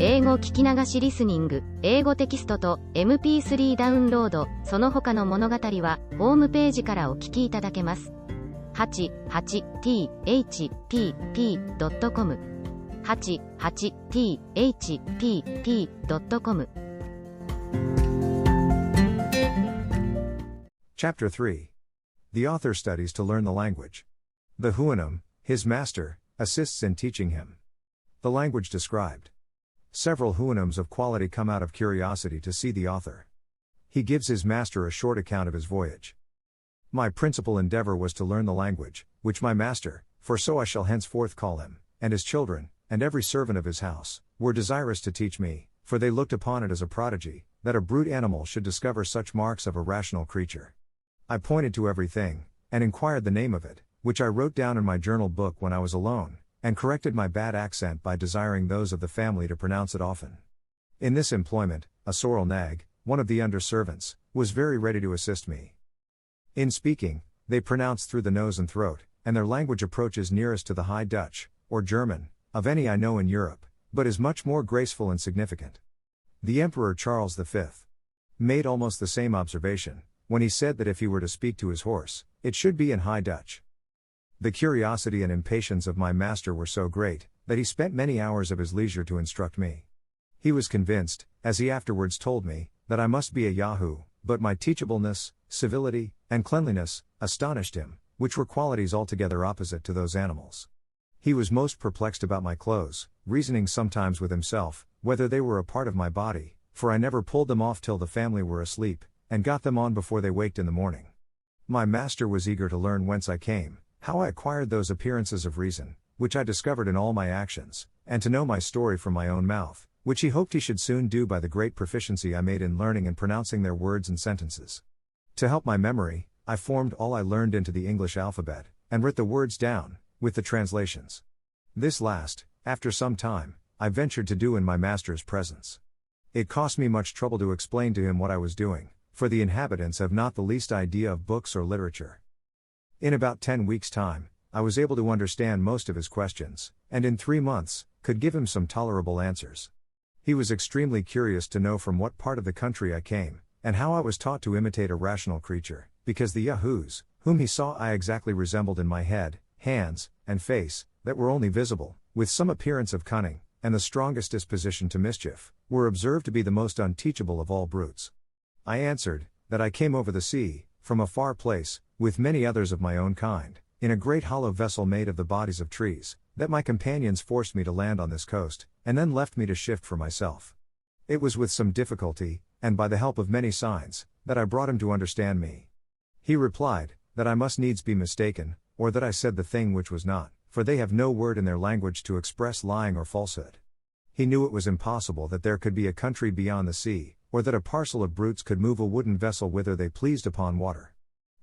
英語聞き流しリスニング、英語テキストと MP3 ダウンロード、その他の物語はホームページからお聞きいただけます。88thpp.com 88thpp.com Chapter 3. The author studies to learn the language. The Huanum, his master, assists in teaching him. The language described. Several Huanums of quality come out of curiosity to see the author. He gives his master a short account of his voyage. My principal endeavor was to learn the language, which my master, for so I shall henceforth call him, and his children, and every servant of his house, were desirous to teach me, for they looked upon it as a prodigy, that a brute animal should discover such marks of a rational creature. I pointed to everything, and inquired the name of it, which I wrote down in my journal book when I was alone, and corrected my bad accent by desiring those of the family to pronounce it often. In this employment, a sorrel nag, one of the under-servants, was very ready to assist me. In speaking, they pronounce through the nose and throat, and their language approaches nearest to the High Dutch, or German, of any I know in Europe, but is much more graceful and significant. The Emperor Charles V made almost the same observation, when he said that if he were to speak to his horse, it should be in High Dutch. The curiosity and impatience of my master were so great, that he spent many hours of his leisure to instruct me. He was convinced, as he afterwards told me, that I must be a Yahoo, but my teachableness, civility, and cleanliness astonished him, which were qualities altogether opposite to those animals. He was most perplexed about my clothes, reasoning sometimes with himself, whether they were a part of my body, for I never pulled them off till the family were asleep, and got them on before they waked in the morning. My master was eager to learn whence I came, how I acquired those appearances of reason, which I discovered in all my actions, and to know my story from my own mouth, which he hoped he should soon do by the great proficiency I made in learning and pronouncing their words and sentences. To help my memory, I formed all I learned into the English alphabet, and writ the words down, with the translations. This last, after some time, I ventured to do in my master's presence. It cost me much trouble to explain to him what I was doing, for the inhabitants have not the least idea of books or literature. In about 10 weeks' time, I was able to understand most of his questions, and in 3 months, could give him some tolerable answers. He was extremely curious to know from what part of the country I came, and how I was taught to imitate a rational creature, because the Yahoos, whom he saw I exactly resembled in my head, hands, and face, that were only visible, with some appearance of cunning, and the strongest disposition to mischief, were observed to be the most unteachable of all brutes. I answered, that I came over the sea, from a far place, with many others of my own kind, in a great hollow vessel made of the bodies of trees, that my companions forced me to land on this coast, and then left me to shift for myself. It was with some difficulty, and by the help of many signs, that I brought him to understand me. He replied, that I must needs be mistaken, or that I said the thing which was not, for they have no word in their language to express lying or falsehood. He knew it was impossible that there could be a country beyond the sea, or that a parcel of brutes could move a wooden vessel whither they pleased upon water.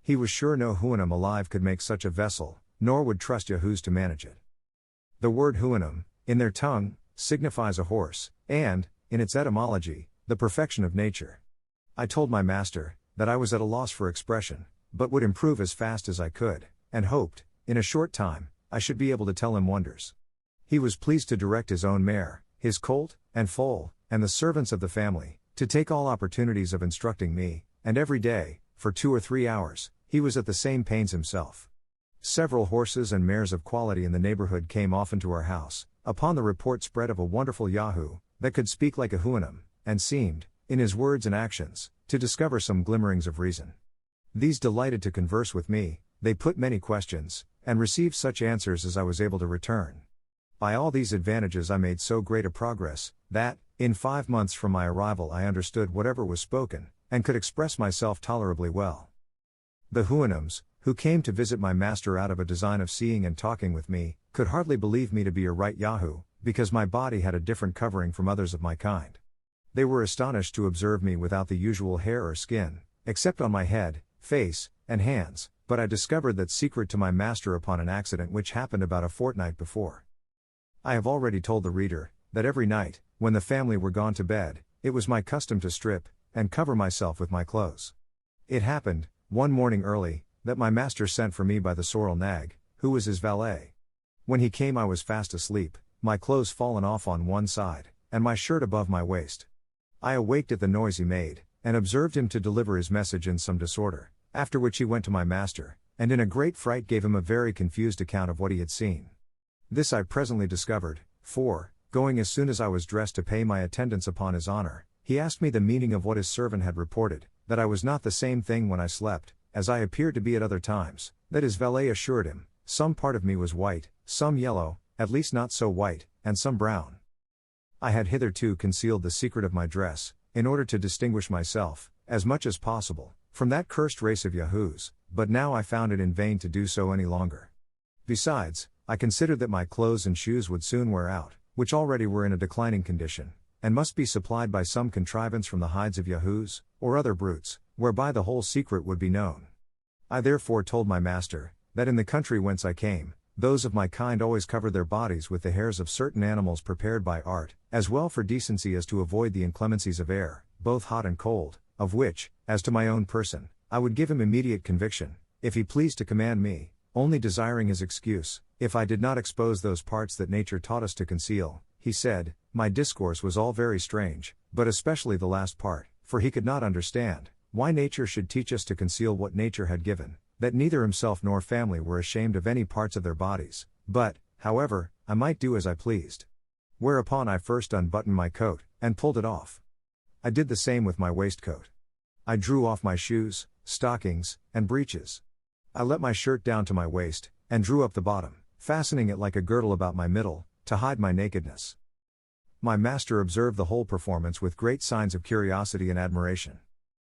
He was sure no Huanum alive could make such a vessel, nor would trust Yahoos to manage it. The word Huanum, in their tongue, signifies a horse, and, in its etymology, the perfection of nature. I told my master, that I was at a loss for expression, but would improve as fast as I could, and hoped, in a short time, I should be able to tell him wonders. He was pleased to direct his own mare, his colt, and foal, and the servants of the family, to take all opportunities of instructing me, and every day, for 2 or 3 hours, he was at the same pains himself. Several horses and mares of quality in the neighborhood came often to our house, upon the report spread of a wonderful Yahoo, that could speak like a Huanum, and seemed, in his words and actions, to discover some glimmerings of reason. These delighted to converse with me, they put many questions, and received such answers as I was able to return. By all these advantages I made so great a progress, that, in 5 months from my arrival I understood whatever was spoken, and could express myself tolerably well. The Huanums, who came to visit my master out of a design of seeing and talking with me, could hardly believe me to be a right Yahoo, because my body had a different covering from others of my kind. They were astonished to observe me without the usual hair or skin, except on my head, face, and hands, but I discovered that secret to my master upon an accident which happened about a fortnight before. I have already told the reader, that every night, when the family were gone to bed, it was my custom to strip, and cover myself with my clothes. It happened, one morning early, that my master sent for me by the sorrel nag, who was his valet. When he came I was fast asleep, my clothes fallen off on one side, and my shirt above my waist. I awaked at the noise he made, and observed him to deliver his message in some disorder, after which he went to my master, and in a great fright gave him a very confused account of what he had seen. This I presently discovered, for, going as soon as I was dressed to pay my attendance upon his honor, he asked me the meaning of what his servant had reported, that I was not the same thing when I slept, as I appeared to be at other times, that his valet assured him, some part of me was white, some yellow, at least not so white, and some brown. I had hitherto concealed the secret of my dress, in order to distinguish myself, as much as possible, from that cursed race of Yahoos, but now I found it in vain to do so any longer. Besides, I considered that my clothes and shoes would soon wear out, which already were in a declining condition, and must be supplied by some contrivance from the hides of Yahoos, or other brutes, whereby the whole secret would be known. I therefore told my master, that in the country whence I came, those of my kind always covered their bodies with the hairs of certain animals prepared by art, as well for decency as to avoid the inclemencies of air, both hot and cold, of which, as to my own person, I would give him immediate conviction, if he pleased to command me, only desiring his excuse, if I did not expose those parts that nature taught us to conceal. He said, my discourse was all very strange, but especially the last part, for he could not understand why nature should teach us to conceal what nature had given, that neither himself nor family were ashamed of any parts of their bodies, but, however, I might do as I pleased. Whereupon I first unbuttoned my coat, and pulled it off. I did the same with my waistcoat. I drew off my shoes, stockings, and breeches. I let my shirt down to my waist, and drew up the bottom, fastening it like a girdle about my middle, to hide my nakedness. My master observed the whole performance with great signs of curiosity and admiration.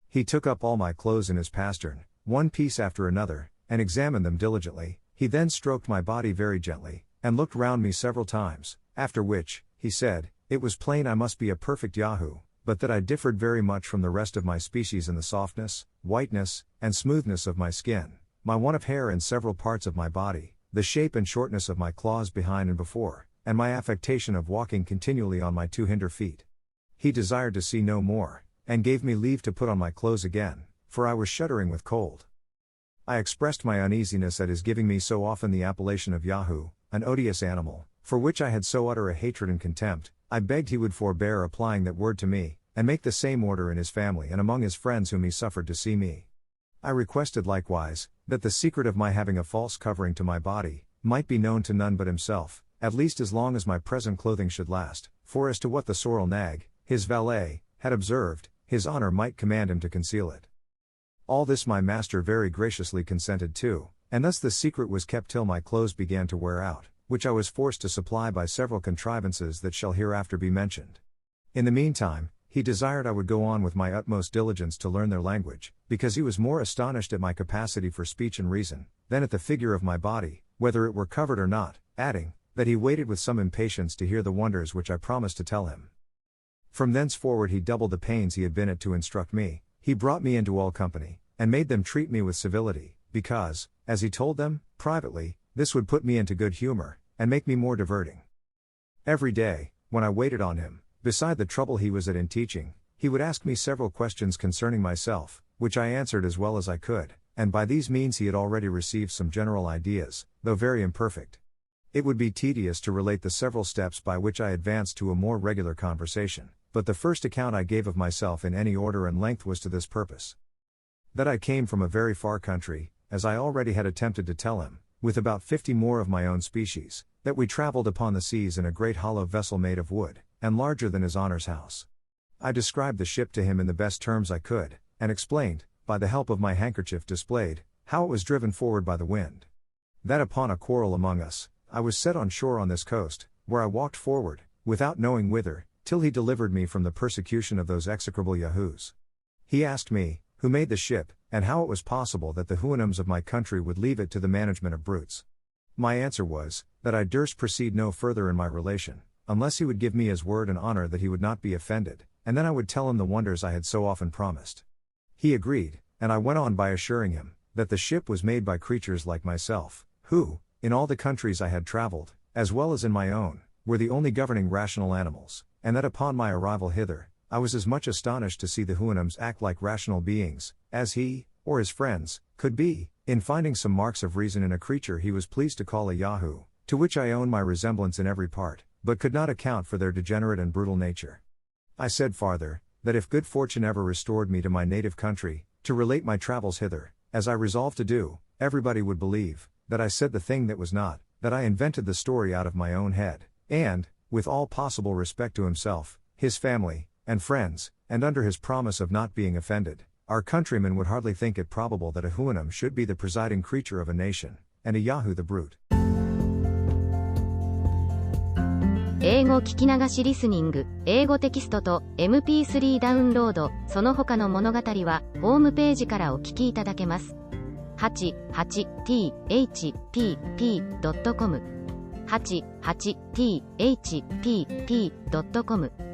He took up all my clothes in his pastern, one piece after another, and examined them diligently. He then stroked my body very gently, and looked round me several times, after which, he said, it was plain I must be a perfect Yahoo, but that I differed very much from the rest of my species in the softness, whiteness, and smoothness of my skin, my want of hair in several parts of my body, the shape and shortness of my claws behind and before, and my affectation of walking continually on my two hinder feet. He desired to see no more, and gave me leave to put on my clothes again, for I was shuddering with cold. I expressed my uneasiness at his giving me so often the appellation of Yahoo, an odious animal, for which I had so utter a hatred and contempt. I begged he would forbear applying that word to me, and make the same order in his family and among his friends whom he suffered to see me. I requested likewise, that the secret of my having a false covering to my body, might be known to none but himself, at least as long as my present clothing should last, for as to what the sorrel nag, his valet, had observed, his honor might command him to conceal it. All this my master very graciously consented to, and thus the secret was kept till my clothes began to wear out, which I was forced to supply by several contrivances that shall hereafter be mentioned. In the meantime, he desired I would go on with my utmost diligence to learn their language, because he was more astonished at my capacity for speech and reason, than at the figure of my body, whether it were covered or not, adding, that he waited with some impatience to hear the wonders which I promised to tell him. From thenceforward he doubled the pains he had been at to instruct me. He brought me into all company, and made them treat me with civility, because, as he told them, privately, this would put me into good humor, and make me more diverting. Every day, when I waited on him, beside the trouble he was at in teaching, he would ask me several questions concerning myself, which I answered as well as I could, and by these means he had already received some general ideas, though very imperfect. It would be tedious to relate the several steps by which I advanced to a more regular conversation, but the first account I gave of myself in any order and length was to this purpose. That I came from a very far country, as I already had attempted to tell him, with about 50 more of my own species, that we travelled upon the seas in a great hollow vessel made of wood, and larger than his honor's house. I described the ship to him in the best terms I could, and explained, by the help of my handkerchief displayed, how it was driven forward by the wind. That upon a quarrel among us, I was set on shore on this coast, where I walked forward, without knowing whither, till he delivered me from the persecution of those execrable Yahoos. He asked me, who made the ship, and how it was possible that the Houyhnhnms of my country would leave it to the management of brutes. My answer was, that I durst proceed no further in my relation, unless he would give me his word and honor that he would not be offended, and then I would tell him the wonders I had so often promised. He agreed, and I went on by assuring him, that the ship was made by creatures like myself, who, in all the countries I had traveled, as well as in my own, were the only governing rational animals, and that upon my arrival hither, I was as much astonished to see the Houyhnhnms act like rational beings, as he, or his friends, could be, in finding some marks of reason in a creature he was pleased to call a Yahoo, to which I own my resemblance in every part, but could not account for their degenerate and brutal nature. I said farther, that if good fortune ever restored me to my native country, to relate my travels hither, as I resolved to do, everybody would believe, that I said the thing that was not, that I invented the story out of my own head, and, with all possible respect to himself, his family, and friends, and under his promise of not being offended, our countrymen would hardly think it probable that a Houyhnhnm should be the presiding creature of a nation, and a Yahoo the brute. 英語聞き流しリスニング、英語テキストと MP3 ダウンロード、その他の物語は、ホームページからお聞きいただけます。88thpp.com 88thpp.com